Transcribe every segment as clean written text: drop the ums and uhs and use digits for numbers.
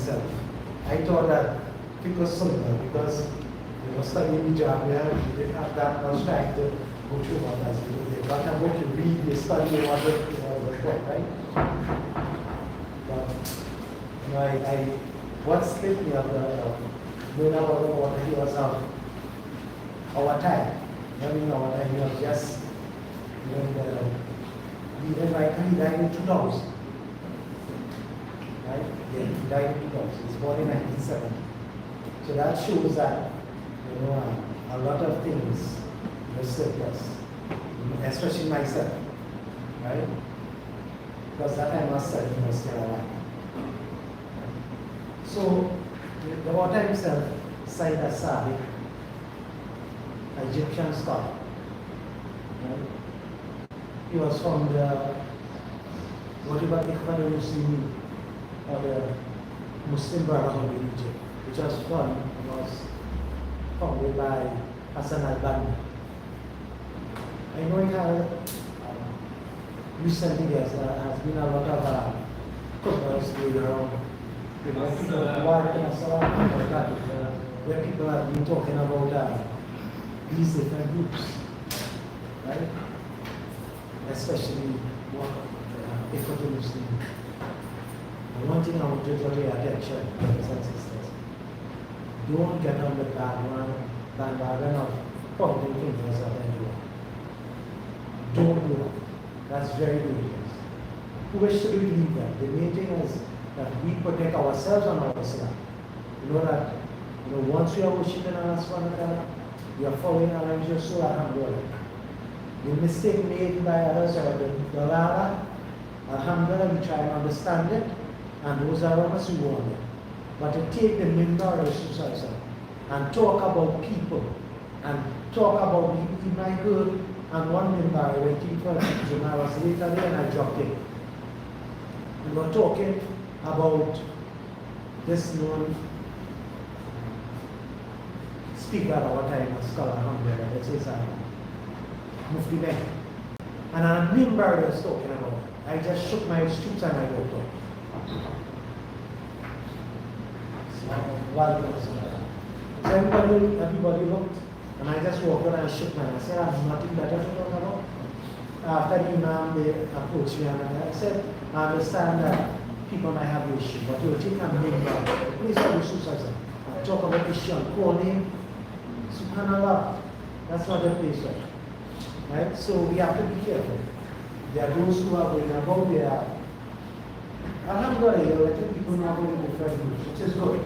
myself. I thought that it was simpler because studying the Jamia, you didn't have that much time to go through what as you do. But I'm going to read, you study what the report, right? But what slipped me of the knowing about the water, he was our time. I mean, our time, he was just, he died in 2000. Right? Yeah, he died in 2000. He was born in 1970. So that shows that, a lot of things slipped us, especially myself, right? Because that time I was studying, was still alive. So, the author himself, Said Asadi, Egyptian scholar. Right? He was from the whatever Ikhwan Muslim or the Muslim Brotherhood in Egypt, which was founded by Hassan al-Banna. I know it has recently there has been a lot of progress going around. Where people have been talking about these different groups, right? Especially Ikhwan Muslim. And one thing I want to draw your attention, brothers and sisters, don't get on the bandwagon of pointing fingers at anyone. Don't do that. That's very dangerous. Who wish to believe that? The main thing is that we protect ourselves and our Islam. You know that once we are worshiping Allah subhanahu wa ta'ala, we are following Allah in your soul, alhamdulillah. The mistake made by others or the dalala, alhamdulillah, we try and understand it, and those are us who want it. But to take the minbar of society and talk about people and talk about in my good and one minbar I went in for I was later there and I dropped it. We were talking about this known speaker at our time, a scholar, alhamdulillah, let's say Mufti Mehdi. And a minbar was talking about it. I just shook my streets and I walked out. So everybody looked, and I just walked out and shook my hand. I said, I have nothing better to talk about. After the Imam, they approached me and I said, I understand that people might have issues, but you'll take a minbar. Please have your suicide. Talk about issue and call name. Subhanallah. That's not the place, right? So we have to be careful. There are those who are going about their alhamdulillah, you're letting people know about the different groups, which is good.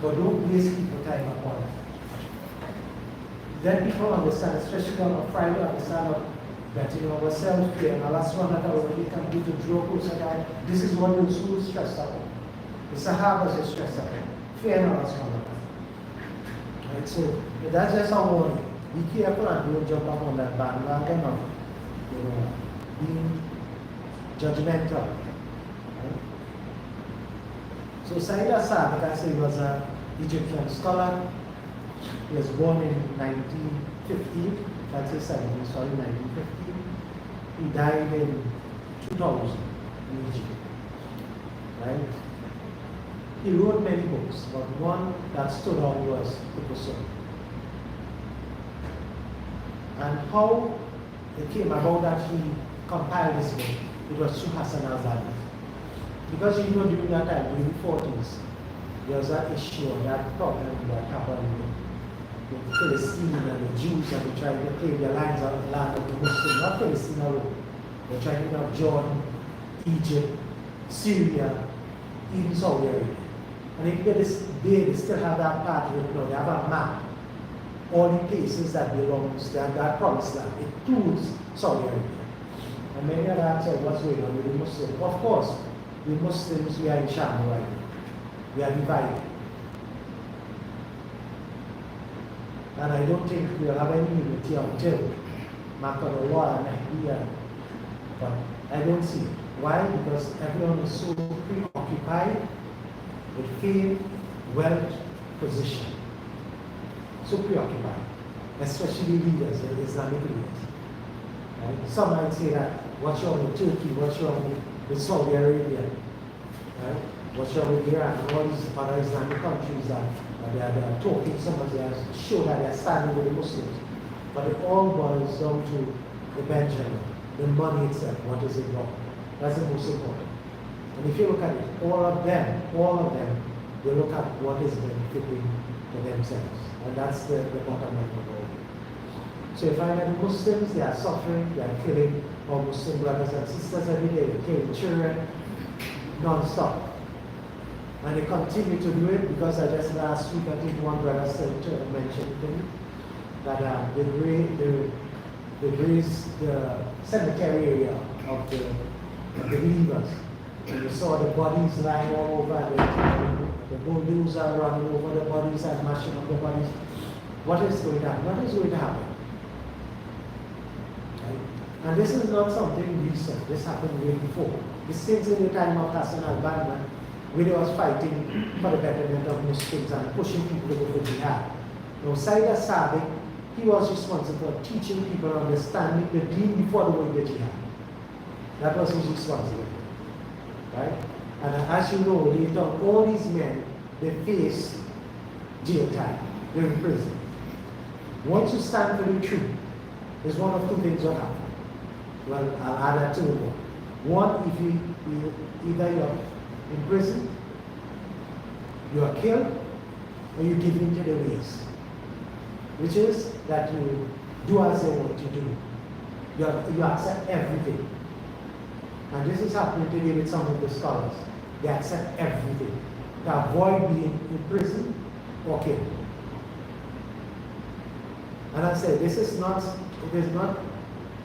But don't waste people time upon it. Then people understand, especially on a Friday, understand that ourselves here, and Allah subhanahu wa ta'ala, when we come to draw closer to this is what the Rasul is stressed about. The Sahabas is stressed about. Fear Allah subhanahu wa ta'ala. Right, so that's just our warning. Be careful and don't jump up on that bandwagon of being judgmental. Right? So Said Assad, like I say, was an Egyptian scholar. He was born in 1915, I'd say 17, sorry, 1915. He died in 2000 in Egypt. Right? He wrote many books, but one that stood out was Fiqh. And how it came about that he compiled this book, it was through Hassan al-Banna. Because during that time, during the 40s, there was that issue, that problem that happened with Palestine and the Jews, and they tried to claim their lands out of the land of the Muslims, not Palestine alone. They're trying to have Jordan, Egypt, Syria, even Saudi Arabia. And if they still have that part written out, they have a map. All the places that belongs to that promised land, it includes Saudi Arabia. And many of them said, what's going on with the Muslims? Of course, the Muslims, we are in shambles right now. We are divided. And I don't think we'll have any unity until Makarullah and Ahliya. But I don't see it. Why? Because everyone is so preoccupied with fame, wealth, position. So preoccupied. Especially leaders, the Islamic leaders. Right? Some might say that, what's wrong with Turkey, what's wrong with Saudi Arabia? Right? what's wrong with Iran and all these other Islamic countries that they are talking so much, they are show that they are standing with the Muslims. But it all boils down to the Benjamin, the money itself, what is involved. That's the most important. And if you look at it, all of them, they look at what is benefiting for themselves. And that's the bottom line of all. So if I met Muslims, they are suffering, they are killing our Muslim brothers and sisters every day, they kill children non-stop. And they continue to do it because I just last week, I think one brother mentioned to me that they raised the cemetery area of the believers. And you saw the bodies lying all over, the bulldozers are running over the bodies and mashing up the bodies. What is going to happen? What is going to happen? Right? And this is not something recent. This happened way before. This things in the time of Hassan al-Banna, when he was fighting for the betterment of Muslims and pushing people to go to jihad. Now, Sayyid al-Sabiq, he was responsible for teaching people understanding the deen before they went to jihad. That was his responsibility. Right? And as you know, later on, all these men, they face jail time. They're in prison. Once you stand for the truth, there's one of two things will happen. Well, I'll add that to it. One, if you either you're in prison, you are killed, or you give in to the ways, which is that you do as they want to do. You accept everything. And this is happening today with some of the scholars. They accept everything to avoid being in prison or killed. And I say, this is not, it is not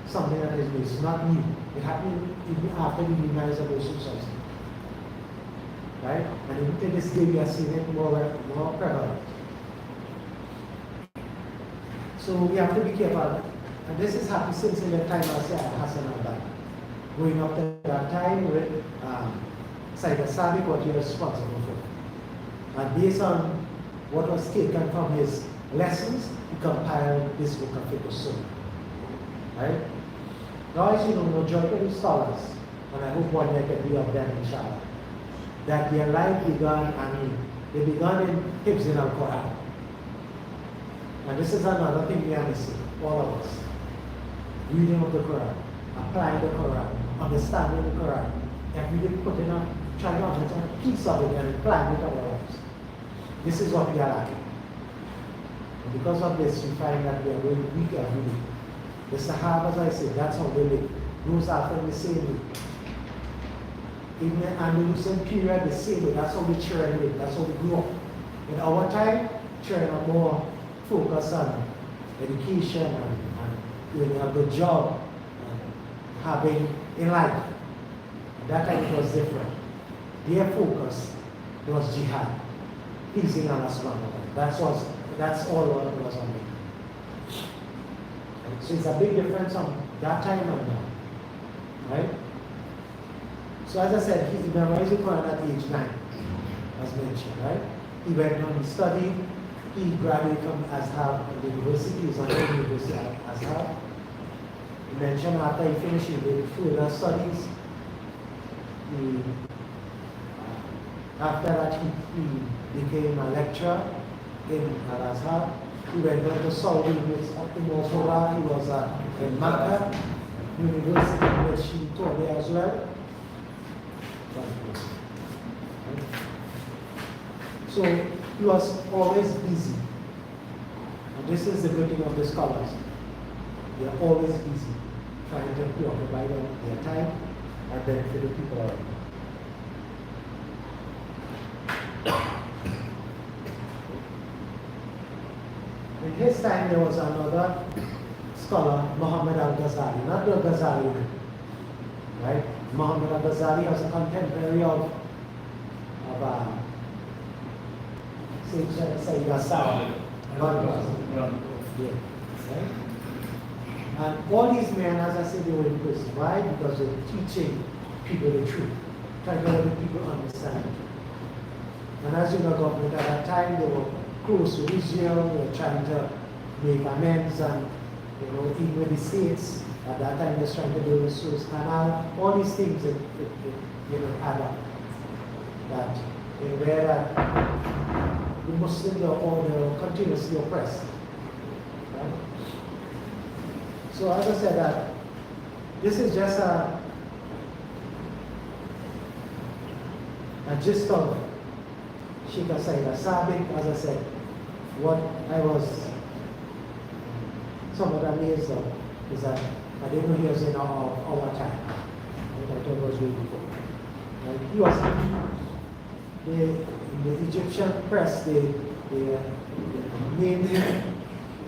something that is new. It's not new. It happened even after the demise of Yusuf Society. Right? And even to this day, we are seeing it more prevalent. So we have to be careful. And this has happened since in the time of Hassan al-Banna. Going up to that time with Sayyid al-Sabiq, what he was responsible for. And based on what was taken from his lessons, he compiled this book of Fiqh. Right? Now, as you know, majority of the scholars, and I hope one day I can be of them, inshallah, that their life began, they began in Hibs in al-Quran. And this is another thing we are missing, all of us. Reading of the Quran, applying the Quran, understanding the Quran, every day putting up, trying to understand a piece of it and applying it to our lives. This is what we are lacking. And because of this, we find that we are going weak every day. The Sahaba, as I said, that's how they live. Those after the same way. In the Andalusian period, the same way. That's how the children live. That's how we grew up. In our time, children are more focused on education and doing a good job and having in life. At that time it was different. Their focus was jihad, pleasing Allah subhanahu wa ta'ala. That's all what was on me. So it's a big difference from that time and now. Right? So as I said, he memorized the Quran at age 9, as mentioned, right? He went on, he studied, he graduated from Azhar University, he was on the University at Azhar. He mentioned after he finished, he did further studies. After that, he became a lecturer in Al-Azhar. He went on to Saudi, in Mosul. He was in Makkah University, which he taught there as well. So he was always busy. And this is the good thing of the scholars. They are always busy, trying to preoccupy their time and benefit the people around them. In his time, there was another scholar, Muhammad al-Ghazali, not the Ghazali, right? Muhammad al-Ghazali was a contemporary of Sayyid al-Sabiq. Right? And all these men, as I said, they were in prison. Why? Because they were teaching people the truth, trying to let people understand it. And as you know, government at that time, they were close to Israel, they were trying to make amends, and even with the states, at that time, they were trying to build the Suez Canal. All these things, add up. that where the Muslims are continuously oppressed. Right? So as I said, that this is just a gist of Sheikh Sayyid Sabiq. As I said, what I was somewhat amazed of is that I didn't know he was in our time. I thought it was way before. Right? He was the Egyptian press, they made him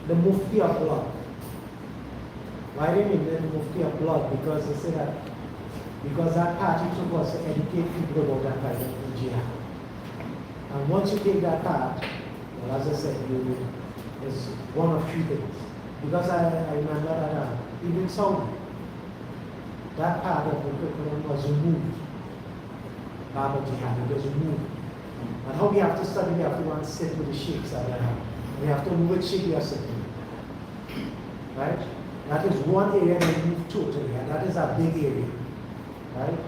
the Mufti of blood. Why did they make him the Mufti of blood? Because they say that because that party took us to educate people about that kind of jihad. And once you take that path, well, as I said, it's one of three things. Because I remember that even Saudi, that part of the curriculum was removed. Baba Jihad, it was removed. And how we have to study, we have to go and sit with the sheikhs that we have. We have to know which sheikh we are sitting with. Right? That is one area that we moved totally, and that is a big area. Right?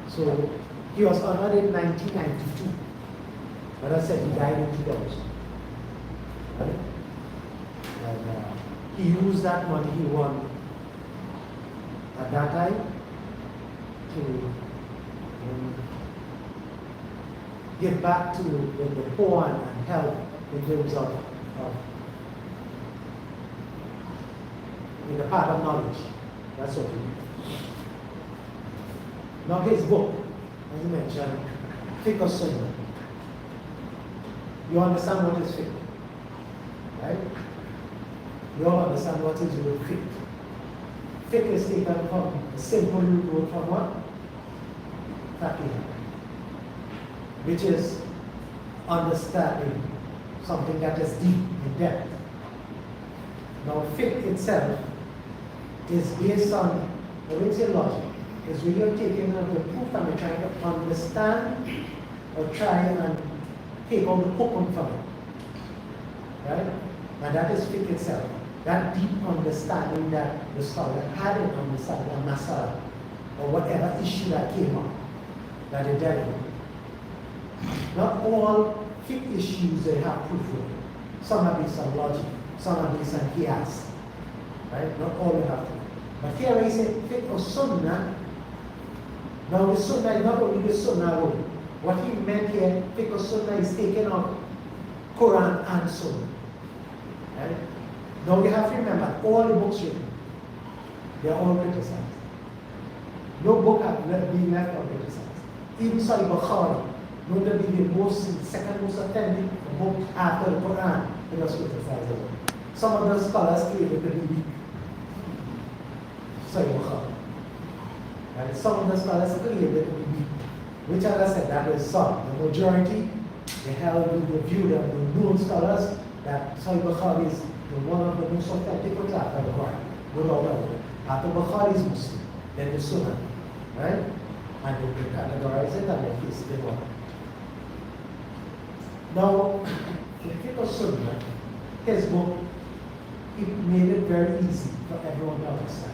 So he was honored in 1992. But I said he died in 2000. Right? And he used that money he won at that time to give back to the poor and help in terms of in the part of knowledge. That's what he did. Now his book, as you mentioned, Fiqh Sunnah. You understand what is fiqh, right? You all understand what is real fiqh. Fiqh is taken from a simple root word from what? Faqih, which is understanding something that is deep in depth. Now fiqh itself is based on, when we say logic, is when you're taking out the proof and you're trying to understand or try and take out the hukum from it. Right? And that is fiqh itself. That deep understanding that the scholar had in understanding a masala or whatever issue that came up that they dealt with. Not all fiqh issues they have proof with. Some are based on logic, some are based on qiyas. Right? Not all they have proof. But here we say fiqh or sunnah. Now the sunnah is not only the sunnah rule. What he meant here, fiqh or sunnah is taken of Quran and sunnah. Right? Now you have to remember, all the books written, they are all criticized. No book has been left uncriticized. Even Sahih Bukhari, known to be the second most authentic book after the Quran, it was criticized. Some of the scholars claim it to be weak. Sahih Bukhari. And some of the scholars claim it to be weak. Which, as I said, that is some. The majority, they held the view of the known scholars that Sahih Bukhari is one of the most authentic books after the Quran. Without doubt. After Bukhari is Muslim, then the Sunnah. Right? And they categorize it and they face it all. Now, the Fiqh Sunnah, his book, it made it very easy for everyone to understand.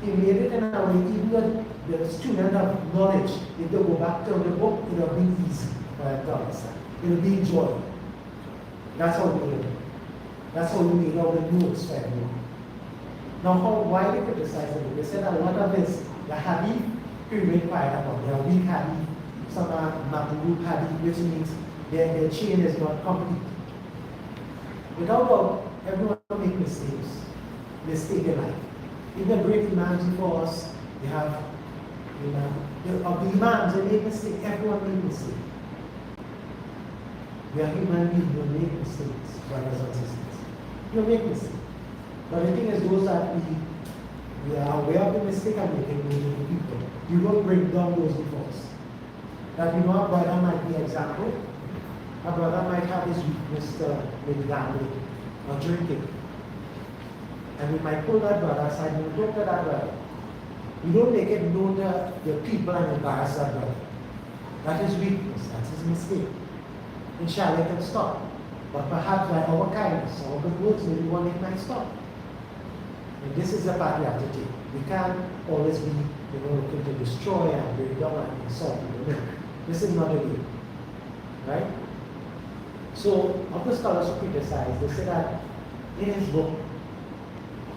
He made it in a way, even the student of knowledge, if they go back to the book, it will be easy for them to understand. It will be enjoyable. That's how we do it. That's how we made all the notes for everyone. Now, why they criticize it? They said that a lot of this, the hadith, we read quite about. They are weak hadith, some are mabruk hadith, which means their chain is not complete. Without doubt, everyone makes mistakes in life. Even the great imams before us, they have, of the imams, they make mistakes. Everyone makes mistakes. We are human beings, we make mistakes, brothers and sisters. You make mistakes. But the thing is, those that we are aware of the mistake and making with people, you don't bring down those defaults. That a brother might be an example. A brother might have his weakness with gambling or drinking. And we might pull that brother aside and we talk to that brother. You don't make it known to the people and embarrass that brother. That is weakness, that's his mistake. Inshallah, it can stop. But perhaps by our kindness, our good words, maybe one it might stop. And this is the path we have to take. We can't always be, looking to destroy and break down and insult people. No. This is not a way. Right? So, other scholars who criticize, they say that in his book,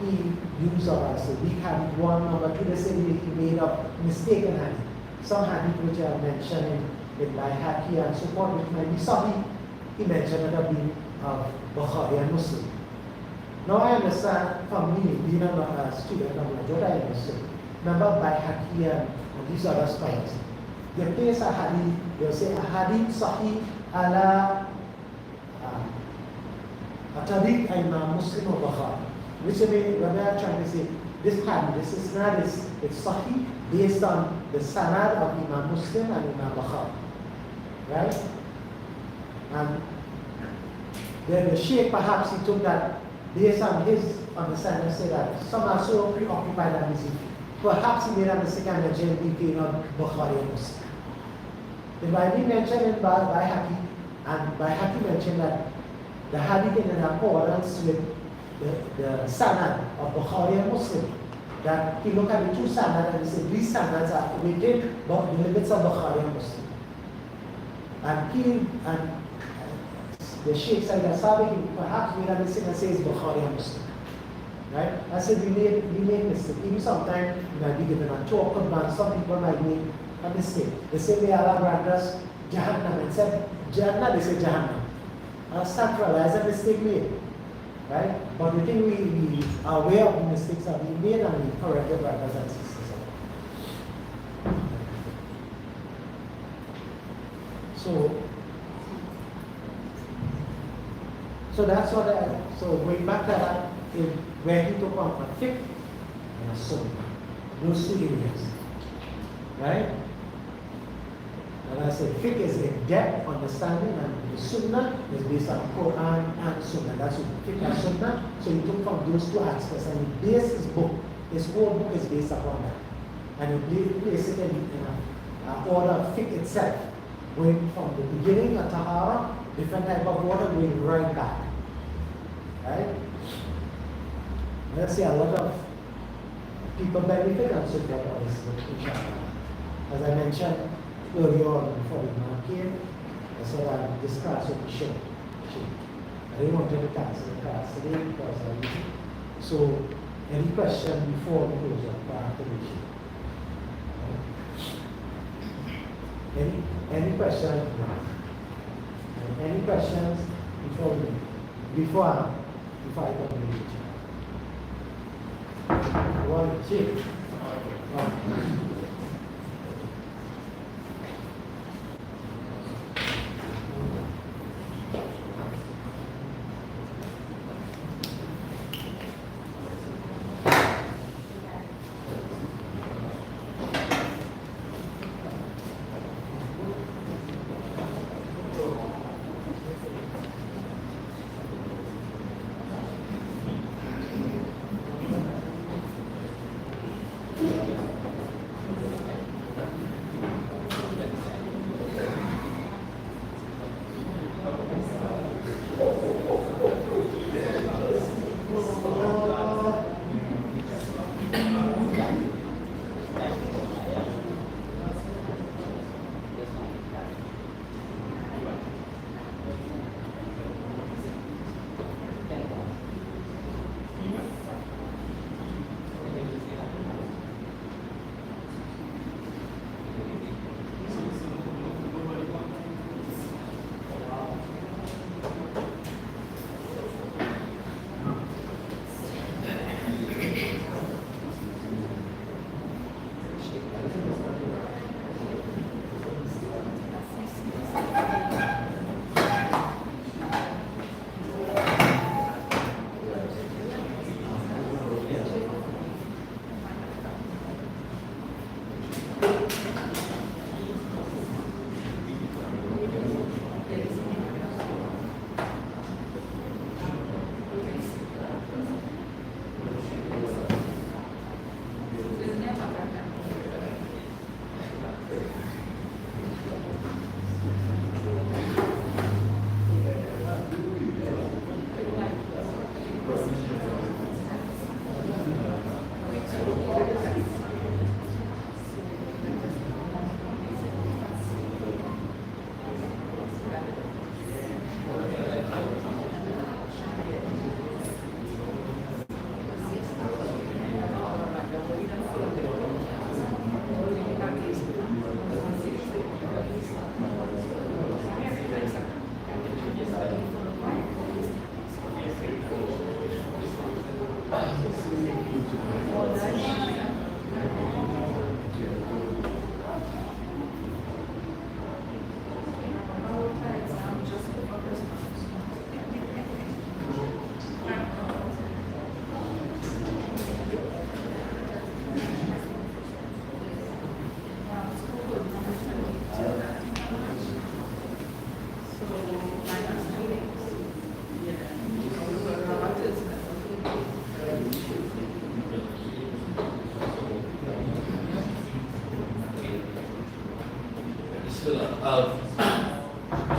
he used a weak hadith, one, number two, they say he made up mistaken hadith. Some hadith which are mentioned in Bayhaqi and so forth, which might be Sahih, he mentioned it as being Bukhari and Muslim. Now I understand from me, being a student of what I understood. Remember Bayhaqi and these other scholars. They place a hadith, they'll say a hadith Sahih ala Tariq Imam Muslim or Bukhari. Which way, what they are trying to say, this hadith, this is not, it's Sahih based on the sanad of Imam Muslim and Imam Bukhari. Right? And then the Sheikh perhaps he took that based on his understanding, say that some are so preoccupied and busy. Perhaps he made a mistake and mentioned between Bukhari and Muslim. The Bible mentioned in Bayhaqi, and Bayhaqi mentioned that the hadith in accordance with the sanad of Bukhari and Muslim. That he looked at the two sanad and he said these sanads are within the limits of Bukhari and Muslim. And the Sheikh said that perhaps made a mistake and says Bukhari and Muslim. Right? I said we made mistake. Even sometimes we might be given a talk but some people might make a mistake. They say we Allah grant us Jahannam and said Jannah, they say Jahannam. Astaghfirullah, as a mistake made. Right? But the thing we are aware of the mistakes that we made and we corrected brothers and sisters. So that's what so going back to that, where he took on a fiqh and a sunnah. Those two areas. Right? And I said fiqh is in depth understanding and the sunnah is based on Quran and sunnah. That's what fiqh and sunnah. So he took from those two aspects and he based his book, his whole book is based upon that. And he placed it in an order of fiqh itself. Going from the beginning of Tahara, different type of water, going right back. Right? Let's see, a lot of people benefit and so forth on this book, inshallah. As I mentioned earlier on before the man came, I said that this class would be short. I didn't want to cancel the class today because so any question before we close up after the issue? Any questions? Any questions before I come to the issue? One, two.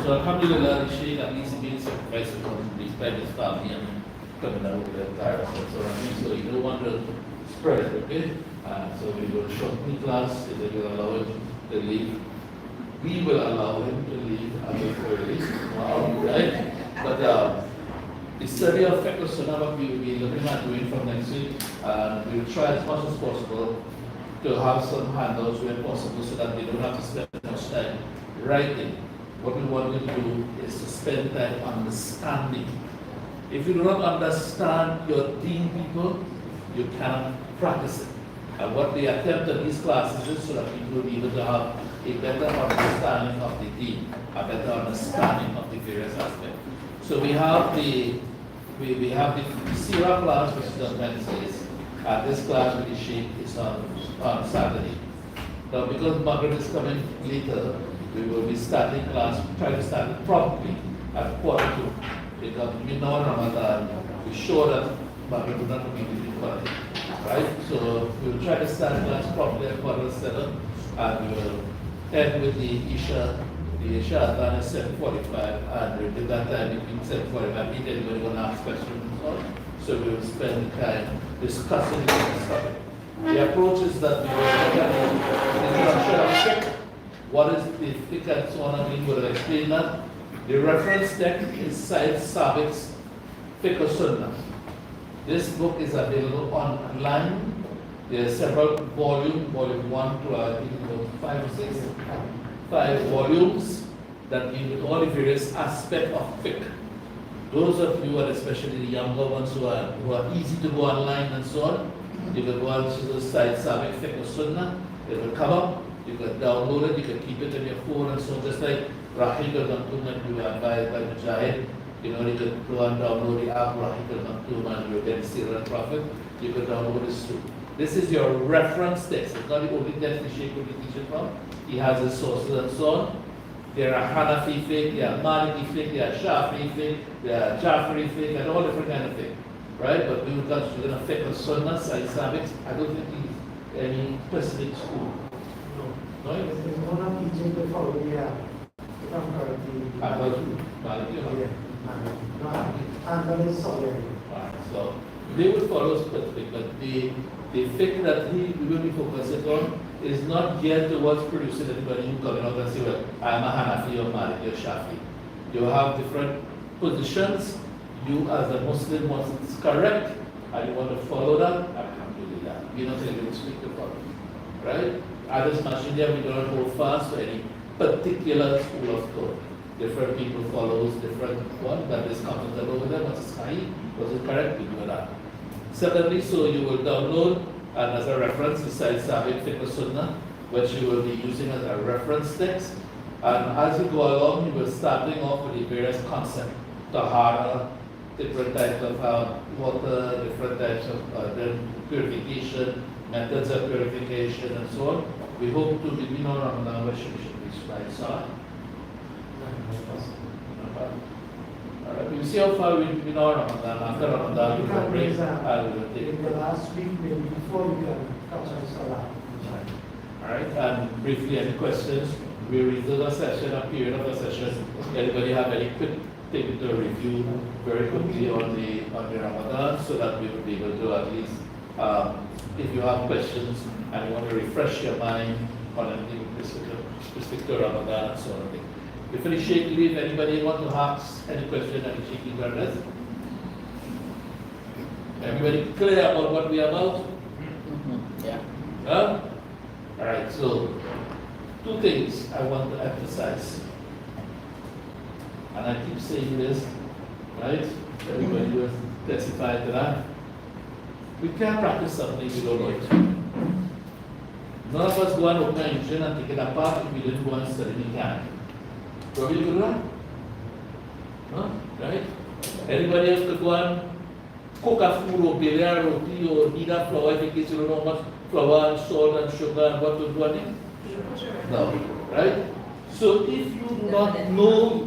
So alhamdulillah, the Sheikh at least being sacrificed from his family and coming down with the entire so you don't want to spread it, okay? So we will shorten the class, if they will allow him to leave. We will allow him to leave early. Wow, right? But the study of Fiqh Sunnah, what we will be looking at doing from next week, we will try as much as possible to have some handouts where possible so that we don't have to spend much time writing. What we want you to do is to spend time understanding. If you do not understand your deen, people, you cannot practice it. And what the attempt of these classes is so that people will be able to have a better understanding of the deen, a better understanding of the various aspects. So we have the Sirah class, which is on Wednesdays. This class with the Sheikh is on Saturday. Now because Maghrib is coming later, we will be starting class, try to start it promptly at 1:45. Because we know Ramadan, we're sure that Maghrib will not be difficult. Right? So we will try to start class promptly at 7:15, and we will end with the Isha. The Isha Adhan is 7:45, and within that time between 7:45, anybody going to ask questions and so on. So we will spend the time discussing this topic. The approach is that we will look at the introduction of Fiqh. What is the Fiqh and so on, and we will explain that. The reference text is Said Sabiq's Fiqh Sunnah. This book is available online. There are several volumes, volume 1 to I think about 5 or 6, 5 volumes that deal with all the various aspects of fiqh. Those of you, and especially the younger ones who are easy to go online and so on, you can go on to the site Sabiq Fiqh Sunnah. It will come up. You can download it. You can keep it on your phone and so on. Just like Rahik al-Maktoum that you are by Mujahid. You know, you can go and download the app Rahik al-Maktoum and you get Sirah Prophet. You can download this too. This is your reference text. It's not the only text the Sheikh will be teaching from. He has his sources and so on. There are Hanafi fiqh, there are Maliki fiqh, there are Shafi'i fiqh, there are Jafari fiqh, and all different kind of fiqh. Right? But we will consider a fiqh of Sunnah, Sayyid Sabiq. I don't think he's any specific school. No. No? There's one of teaching the following year. If I'm correct. Maliki. No, and that is solid. So they will follow specific, but the fiqh that we will be focusing on is not geared towards producing anybody who coming out and say, well, I'm a Hanafi or Maliki or Shafi. You have different positions. You as a Muslim want it's correct and you want to follow that, alhamdulillah. We're not saying we speak to follow. Right? Others Mashiach, we don't hold fast to any particular school of thought. Different people follows different one that is comfortable with them, what is sahih, what is correct, we do that. Secondly, so you will download and as a reference the Sayyid Sabiq Fiqh Sunnah, which you will be using as a reference text. And as you go along, you will starting off with the various concepts, tahara, different types of water, different types of purification, methods of purification, and so on. We hope to begin on Ramadan, which should be slides on. Alright, we'll see how far we've been on Ramadan. After Ramadan, we will break and we will take in the last week, maybe before you can come to Salah. Alright, and briefly, any questions? We reserve a session, a period of a session. Anybody have any quick thing to review very quickly on the Ramadan so that we will be able to at least, if you have questions and you want to refresh your mind on anything specific to Ramadan and so on. Before the Sheikh leave, anybody want to ask any question that the Sheikh can address? Everybody clear about what we are about? Yeah. Huh? Alright, so two things I want to emphasize. And I keep saying this, right? Everybody will testify to that. We can't practice something we don't know it. None of us go and open an engine and take it apart if we didn't go and study the can. Will we do that? Huh? Right? Anybody else could go and cook a food or bake a roti or knead a flour if you don't know how much flour and salt and sugar and what to do on it? No. Right? So if you do not know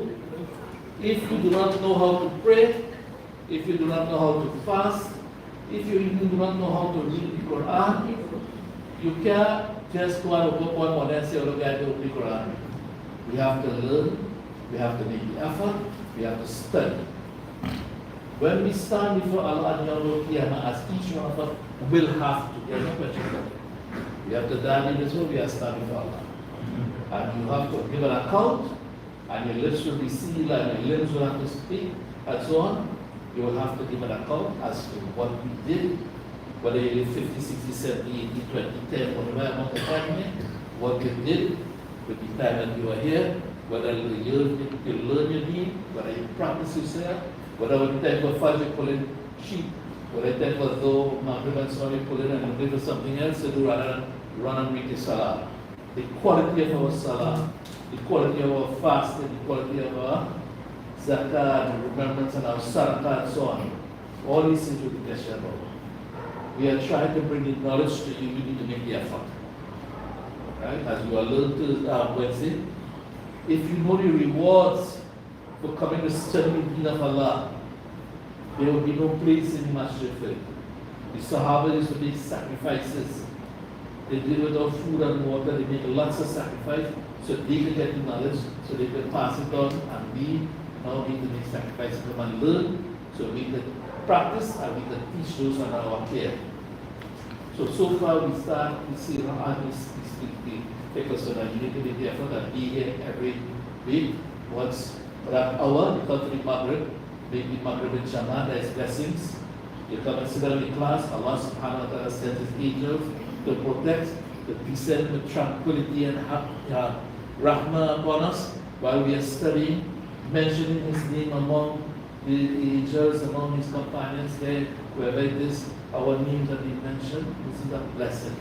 how to pray, if you do not know how to fast, if you even do not know how to read the Quran, you can't just go and open one morning and say, oh, look, I don't read the Quran. We have to learn, we have to make the effort, we have to study. When we stand before Allah and Yawm Qiyamah, as each one of us will have to, there's no question about it. We have to die in this world, we are standing before Allah. And you have to give an account, and your lips will be sealed, and your limbs will have to speak, and so on. You will have to give an account as to what we did, whether you live 50, 60, 70, 80, 20, 10, whatever amount of time here, what you did with the time that you were here, whether you learn your deen, whether you practice yourself, whether when time for Fajr you pull in sheep, whether time for Dhuhr, Maghrib and so on you pull in and you for something else to do rather than run and read the Salah. The quality of our Salah, the quality of our fasting, the quality of our Zakah and remembrance and our Sadaqah and so on. All these things will be questionable. We are trying to bring the knowledge to you, we need to make the effort. Right? As you are learned to Wednesday, if you know the rewards for coming to study the deen of Allah, there will be no place in Masjid for it. The Sahaba used to make sacrifices. They did without food and water, they make lots of sacrifice so they could get the knowledge, so they could pass it on, and we now need to make sacrifices come and learn, so we could practice and we could teach those on our care. So far we see we take us to that you need to be careful and be here every week. Once for that hour, you come to the Maghrib, make the Maghrib in Jama'ah, there is blessings. You come and sit down in class, Allah subhanahu wa ta'ala sends his angels to protect, to descend with tranquility and rahmah upon us while we are studying, mentioning his name among the angels, among his companions there, wherever it is, our names are being mentioned. This is a blessing.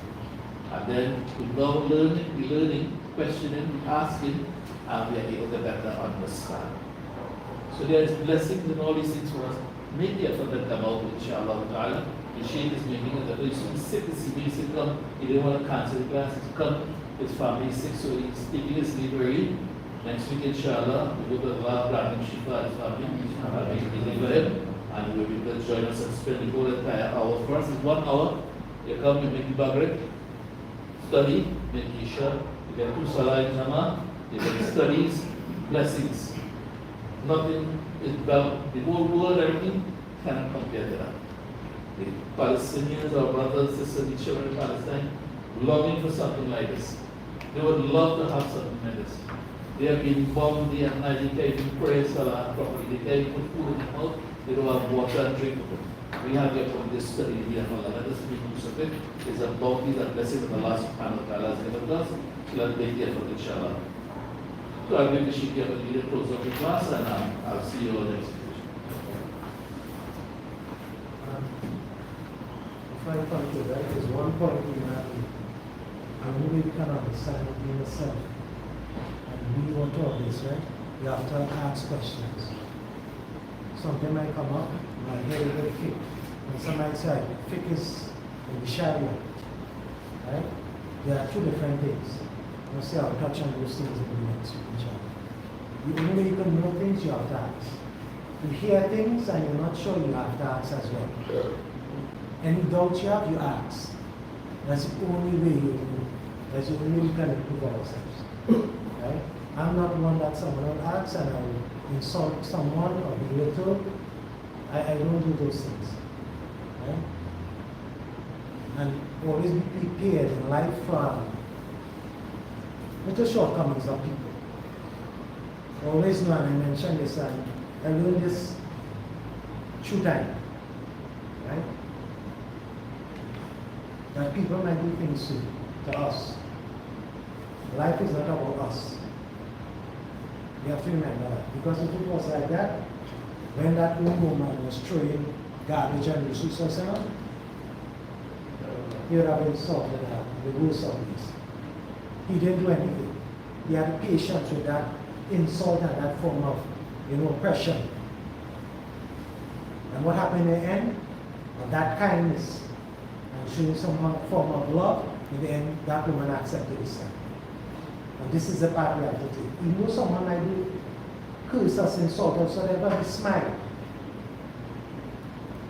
And then we now learning, questioning, asking, and we are able to better understand. So there is blessings in all these things for us. Make the effort to come out, inshallah ta'ala. The Shaykh is making it that he's sick, he said come, he didn't want to cancel the class, he's come, his family is sick, so he's taking his leave early. Next week, inshallah, we go to Allah, Brahim Shifa, his family, make the leave for him, and he will be able to join us and spend the whole entire hour. For us, it's 1 hour. You come, you make the Maghrib, study, make Isha, you get 2 Salah in Jama'ah, you get studies, blessings. Nothing is about the whole world, everything cannot compare to that. The Palestinians, our brothers, sisters, the children in Palestine, longing for something like this. They would love to have something like this. They have been bombed day and night, they can't even pray Salah properly, they can't even put food in their mouth, they don't have water and drink. We have here for this study here, Allah. Let us make use of it. It's a bounty that blessing of Allah subhanahu wa ta'ala has given us. So let's make the effort, inshallah. So I'm going to shift here with the close of the class, and I'll see you all next week. If I come to that, there's one point in that and maybe we can understand it in yourself. And we want to have this, right? You have to ask questions. Something might come up, you might hear it with Fiqh. And some might say, Fiqh is in the Sharia, right? There are 2 different things. I'll say I'll touch on those things in the next week. The only way you can know things, you have to ask. You hear things and you're not sure, you have to ask as well. Sure. Any doubts you have, you ask. That's the only way you know. That's the only way we can improve ourselves. Right? I'm not one that someone will ask and I will insult someone or belittle. I don't do those things. Right? And always be prepared in life with the shortcomings of people. Always know, and I mentioned this, and I learned this through time. Right? That people might do things to us. Life is not about us. We have to remember that. Because if it was like that, when that old woman was throwing garbage and resources herself, he would have insulted her, the worst of this. He didn't do anything. He had patience with that insult and that form of, oppression. And what happened in the end? Of that kindness and showing some form of love, in the end, that woman accepted his son. And this is the part we have to take. Even though someone might do curse us, insult us, whatever, we smile.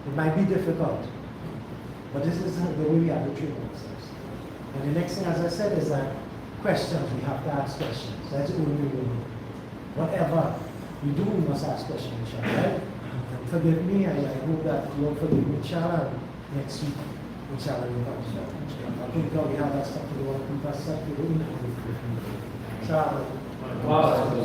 It might be difficult, but this is the way we have to treat ourselves. And the next thing, as I said, is that questions, we have to ask questions. That's the only way we know. whatever you do, you must ask questions, inshallah, right? And forgive me, I hope that you will forgive me, inshallah, next week, inshallah, you'll come. I think we have that stuff to do, I think that's stuff to do. Inshallah. Wow.